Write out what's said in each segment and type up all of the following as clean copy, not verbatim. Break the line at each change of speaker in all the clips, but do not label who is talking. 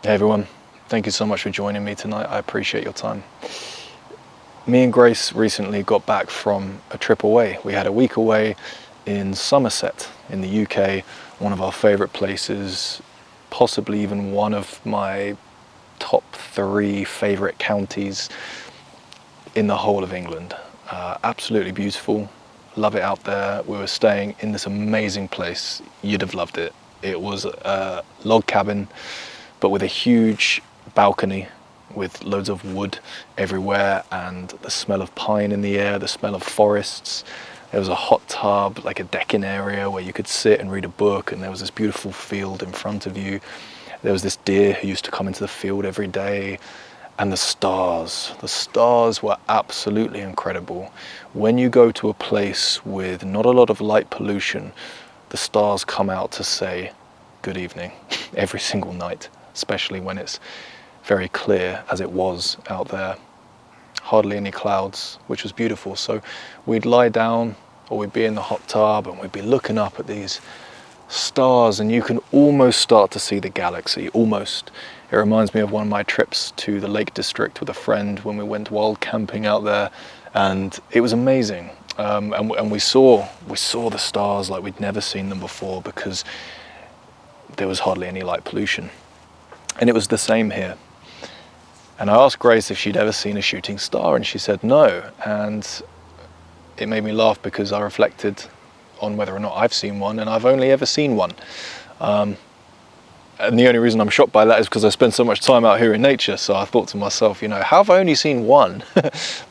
Hey everyone, thank you so much for joining me tonight. I appreciate your time. Me and Grace recently got back from a trip away. We had a week away in Somerset in the UK, one of our favourite places, possibly even one of my top 3 favourite counties in the whole of England. Absolutely beautiful, love it out there. We were staying in this amazing place. You'd have loved it. It was a log cabin, but with a huge balcony with loads of wood everywhere and the smell of pine in the air, the smell of forests. There was a hot tub, like a decking area where you could sit and read a book, and there was this beautiful field in front of you. There was this deer who used to come into the field every day, and the stars were absolutely incredible. When you go to a place with not a lot of light pollution, the stars come out to say good evening every single night, especially when it's very clear as it was out there. Hardly any clouds, which was beautiful. So we'd lie down or we'd be in the hot tub and we'd be looking up at these stars, and you can almost start to see the galaxy, almost. It reminds me of one of my trips to the Lake District with a friend when we went wild camping out there, and it was amazing. And we saw the stars like we'd never seen them before, because there was hardly any light pollution. And it was the same here. And I asked Grace if she'd ever seen a shooting star, and she said no. And it made me laugh because I reflected on whether or not I've seen one, and I've only ever seen one. And the only reason I'm shocked by that is because I spend so much time out here in nature. So I thought to myself, how have I only seen one?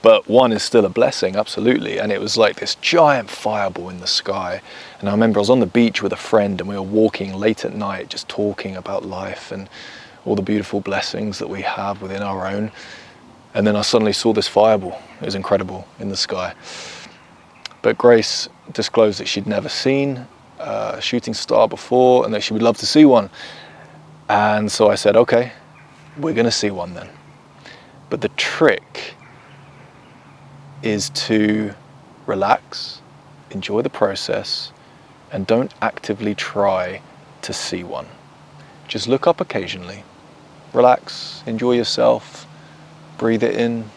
But one is still a blessing, absolutely. And it was like this giant fireball in the sky. And I remember I was on the beach with a friend, and we were walking late at night, just talking about life and all the beautiful blessings that we have within our own. And then I suddenly saw this fireball. It was incredible in the sky. But Grace disclosed that she'd never seen a shooting star before, and that she would love to see one. And so I said, okay, we're going to see one then. But the trick is to relax, enjoy the process, and don't actively try to see one. Just look up occasionally, relax, enjoy yourself, breathe it in,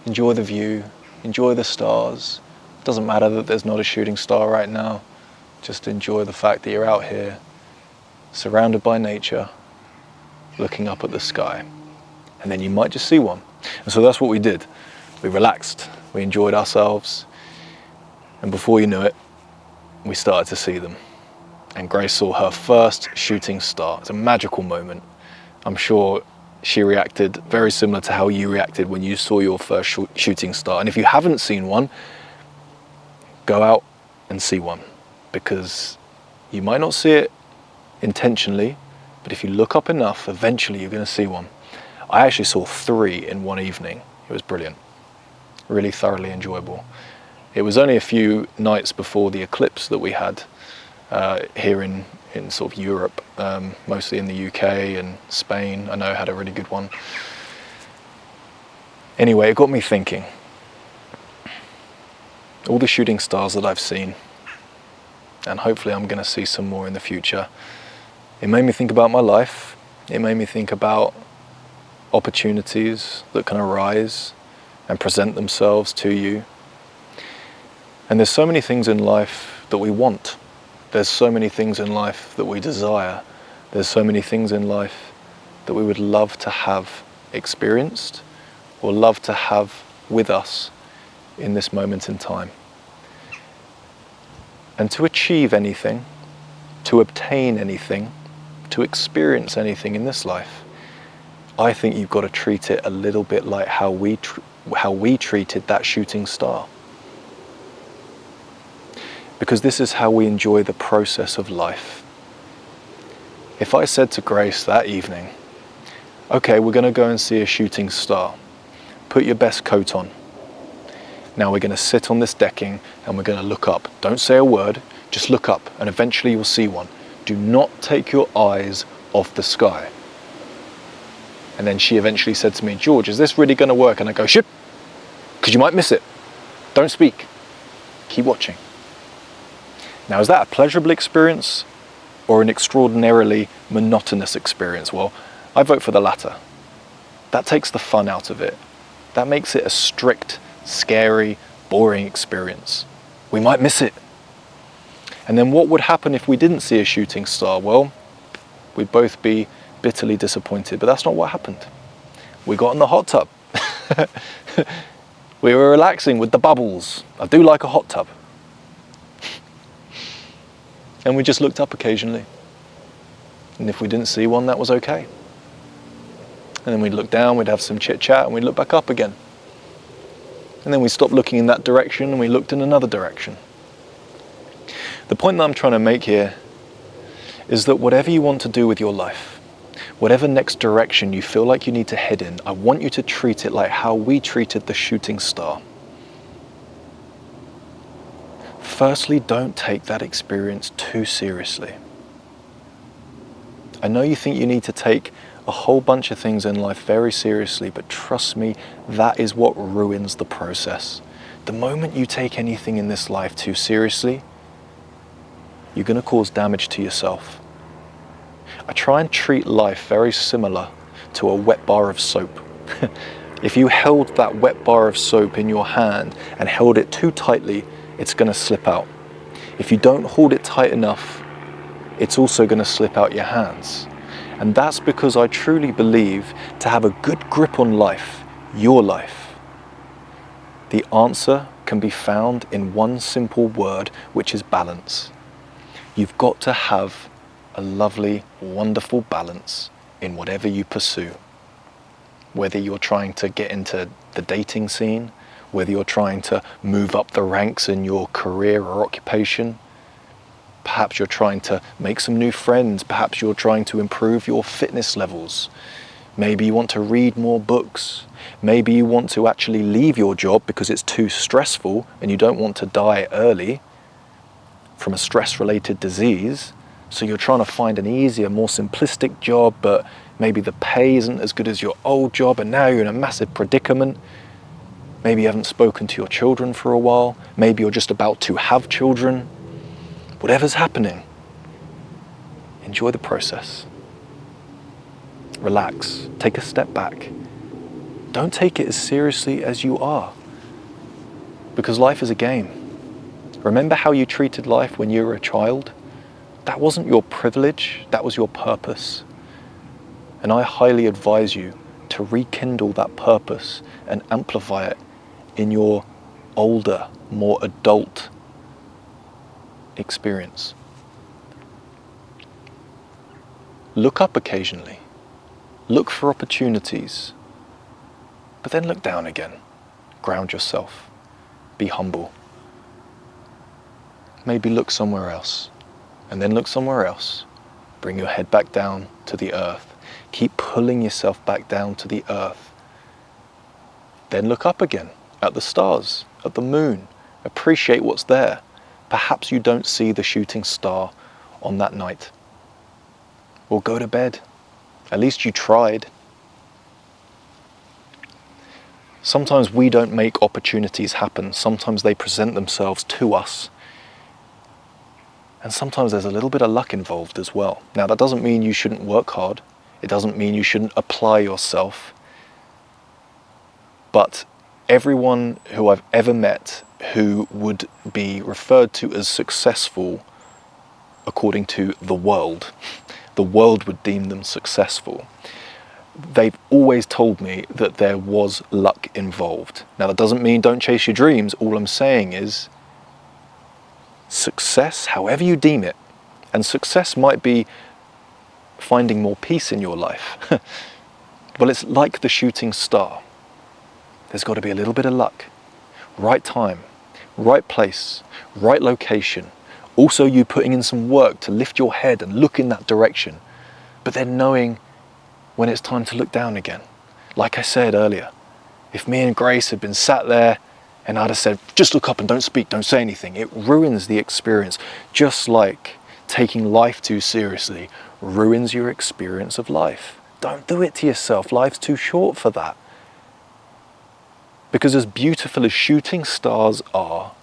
enjoy the view, enjoy the stars. It doesn't matter that there's not a shooting star right now. Just enjoy the fact that you're out here, surrounded by nature, looking up at the sky. And then you might just see one. And so that's what we did. We relaxed, we enjoyed ourselves, and before you knew it, we started to see them. And Grace saw her first shooting star. It's a magical moment. I'm sure she reacted very similar to how you reacted when you saw your first shooting star. And if you haven't seen one, go out and see one, because you might not see it intentionally, but if you look up enough, eventually you're going to see one. I actually saw 3 in one evening. It was brilliant, really thoroughly enjoyable. It was only a few nights before the eclipse that we had here in sort of Europe, mostly in the UK and Spain. I know had a really good one. Anyway, it got me thinking. All the shooting stars that I've seen, and hopefully I'm going to see some more in the future, it made me think about my life. It made me think about opportunities that can arise and present themselves to you. And there's so many things in life that we want. There's so many things in life that we desire. There's so many things in life that we would love to have experienced or love to have with us in this moment in time. And to achieve anything, to obtain anything, to experience anything in this life, I think you've got to treat it a little bit like how we treated that shooting star. Because this is how we enjoy the process of life. If I said to Grace that evening, okay, we're going to go and see a shooting star. Put your best coat on. Now we're going to sit on this decking and we're going to look up. Don't say a word, just look up, and eventually you'll see one. Do not take your eyes off the sky. And then she eventually said to me, George, is this really going to work? And I go, shit, because you might miss it. Don't speak. Keep watching. Now, is that a pleasurable experience or an extraordinarily monotonous experience? Well, I vote for the latter. That takes the fun out of it. That makes it a strict, scary, boring experience. We might miss it. And then what would happen if we didn't see a shooting star? Well, we'd both be bitterly disappointed, but that's not what happened. We got in the hot tub. We were relaxing with the bubbles. I do like a hot tub. And we just looked up occasionally. And if we didn't see one, that was okay. And then we'd look down, we'd have some chit chat, and we'd look back up again. And then we stopped looking in that direction and we looked in another direction. The point that I'm trying to make here is that whatever you want to do with your life, whatever next direction you feel like you need to head in, I want you to treat it like how we treated the shooting star. Firstly, don't take that experience too seriously. I know you think you need to take a whole bunch of things in life very seriously, but trust me, that is what ruins the process. The moment you take anything in this life too seriously, you're going to cause damage to yourself. I try and treat life very similar to a wet bar of soap. If you held that wet bar of soap in your hand and held it too tightly, it's going to slip out. If you don't hold it tight enough, it's also going to slip out your hands. And that's because I truly believe to have a good grip on life, your life, the answer can be found in one simple word, which is balance. You've got to have a lovely, wonderful balance in whatever you pursue. Whether you're trying to get into the dating scene, whether you're trying to move up the ranks in your career or occupation, perhaps you're trying to make some new friends, perhaps you're trying to improve your fitness levels. Maybe you want to read more books. Maybe you want to actually leave your job because it's too stressful and you don't want to die early from a stress-related disease. So you're trying to find an easier, more simplistic job, but maybe the pay isn't as good as your old job and now you're in a massive predicament. Maybe you haven't spoken to your children for a while. Maybe you're just about to have children. Whatever's happening, enjoy the process. Relax, take a step back. Don't take it as seriously as you are, because life is a game. Remember how you treated life when you were a child? That wasn't your privilege, that was your purpose. And I highly advise you to rekindle that purpose and amplify it in your older, more adult experience. Look up occasionally. Look for opportunities. But then look down again. Ground yourself. Be humble. Maybe look somewhere else. And then look somewhere else. Bring your head back down to the earth. Keep pulling yourself back down to the earth. Then look up again at the stars, at the moon. Appreciate what's there. Perhaps you don't see the shooting star on that night. Or go to bed. At least you tried. Sometimes we don't make opportunities happen. Sometimes they present themselves to us. And sometimes there's a little bit of luck involved as well. Now, that doesn't mean you shouldn't work hard. It doesn't mean you shouldn't apply yourself. But everyone who I've ever met who would be referred to as successful according to the world would deem them successful. They've always told me that there was luck involved. Now, that doesn't mean don't chase your dreams. All I'm saying is success, however you deem it, and success might be finding more peace in your life. Well, it's like the shooting star. There's got to be a little bit of luck. Right time, right place, right location. Also you putting in some work to lift your head and look in that direction, but then knowing when it's time to look down again. Like I said earlier, if me and Grace had been sat there and I'd have said, just look up and don't speak, don't say anything, it ruins the experience. Just like taking life too seriously ruins your experience of life. Don't do it to yourself. Life's too short for that. Because as beautiful as shooting stars are,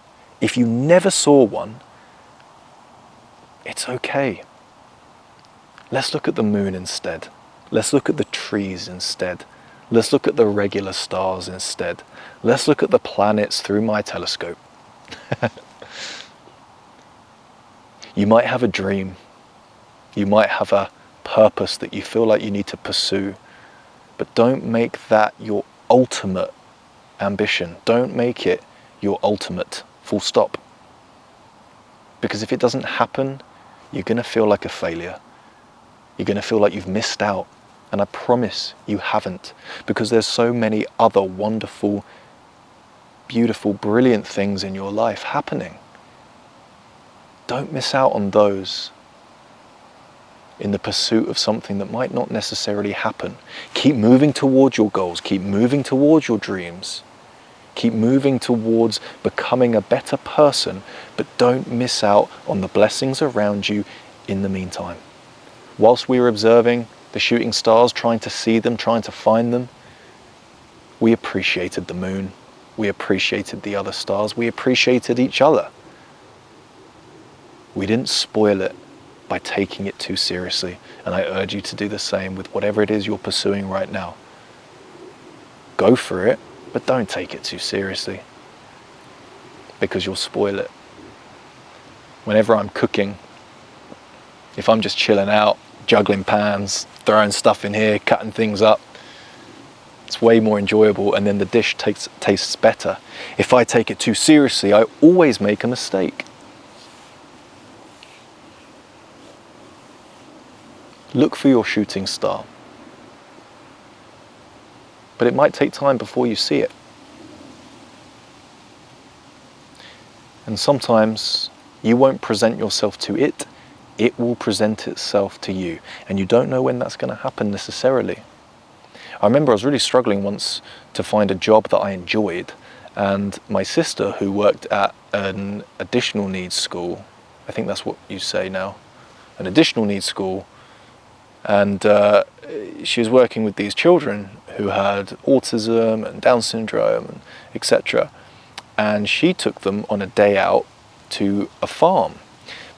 if you never saw one, it's okay. Let's look at the moon instead. Let's look at the trees instead. Let's look at the regular stars instead. Let's look at the planets through my telescope. You might have a dream. You might have a purpose that you feel like you need to pursue, but don't make that your ultimate ambition. Don't make it your ultimate, full stop. Because if it doesn't happen, you're going to feel like a failure. You're going to feel like you've missed out. And I promise you haven't, because there's so many other wonderful, beautiful, brilliant things in your life happening. Don't miss out on those in the pursuit of something that might not necessarily happen. Keep moving towards your goals. Keep moving towards your dreams. Keep moving towards becoming a better person, but don't miss out on the blessings around you in the meantime. Whilst we were observing the shooting stars, trying to see them, trying to find them, we appreciated the moon. We appreciated the other stars. We appreciated each other. We didn't spoil it by taking it too seriously. And I urge you to do the same with whatever it is you're pursuing right now. Go for it, but don't take it too seriously, because you'll spoil it. Whenever I'm cooking, if I'm just chilling out, juggling pans, throwing stuff in here, cutting things up, it's way more enjoyable, and then the dish tastes better. If I take it too seriously, I always make a mistake. Look for your shooting star. But it might take time before you see it. And sometimes you won't present yourself to it, it will present itself to you. And you don't know when that's going to happen necessarily. I remember I was really struggling once to find a job that I enjoyed, and my sister, who worked at an additional needs school, I think that's what you say now, an additional needs school, and she was working with these children who had autism and Down syndrome, and etc. And she took them on a day out to a farm.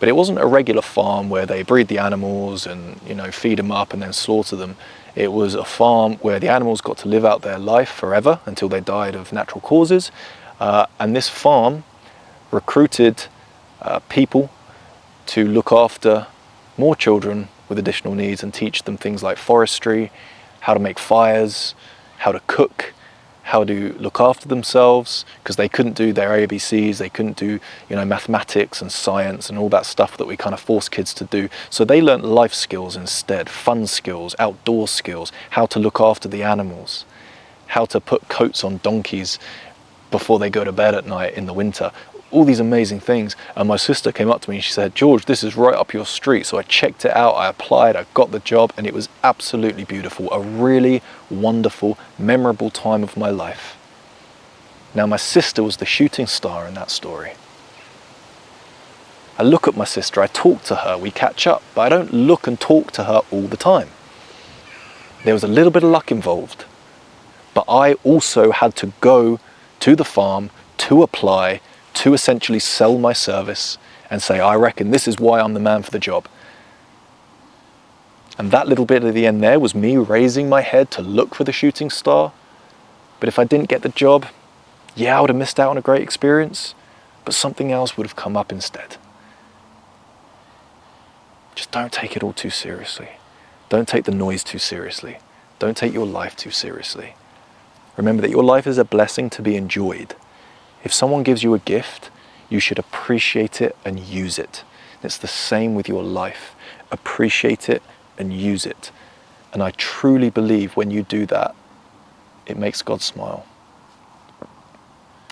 But it wasn't a regular farm where they breed the animals and, you know, feed them up and then slaughter them. It was a farm where the animals got to live out their life forever until they died of natural causes. And this farm recruited people to look after more children with additional needs and teach them things like forestry, how to make fires, how to cook, how to look after themselves, because they couldn't do their ABCs, they couldn't do, you know, mathematics and science and all that stuff that we kind of force kids to do. So they learnt life skills instead, fun skills, outdoor skills, how to look after the animals, how to put coats on donkeys before they go to bed at night in the winter. All these amazing things. And my sister came up to me and she said, "George, this is right up your street." So I checked it out, I applied, I got the job, and it was absolutely beautiful. A really wonderful, memorable time of my life. Now my sister was the shooting star in that story. I look at my sister, I talk to her, we catch up, but I don't look and talk to her all the time. There was a little bit of luck involved, but I also had to go to the farm to apply, to essentially sell my service and say, I reckon this is why I'm the man for the job. And that little bit at the end there was me raising my head to look for the shooting star. But if I didn't get the job, yeah, I would have missed out on a great experience, but something else would have come up instead. Just don't take it all too seriously. Don't take the noise too seriously. Don't take your life too seriously. Remember that your life is a blessing to be enjoyed. If someone gives you a gift, you should appreciate it and use it. It's the same with your life. Appreciate it and use it. And I truly believe when you do that, it makes God smile.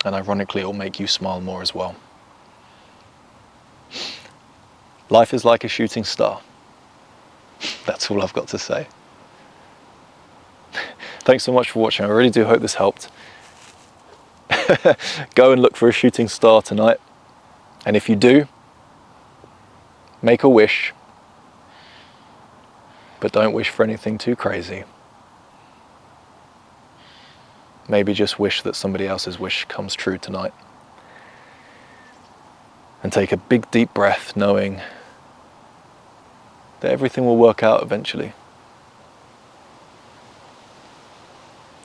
And ironically, it will make you smile more as well. Life is like a shooting star. That's all I've got to say. Thanks so much for watching. I really do hope this helped. Go and look for a shooting star tonight. And if you do, make a wish. But don't wish for anything too crazy. Maybe just wish that somebody else's wish comes true tonight. And take a big deep breath, knowing that everything will work out eventually.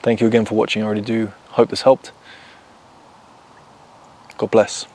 Thank you again for watching. I really do hope this helped. God bless.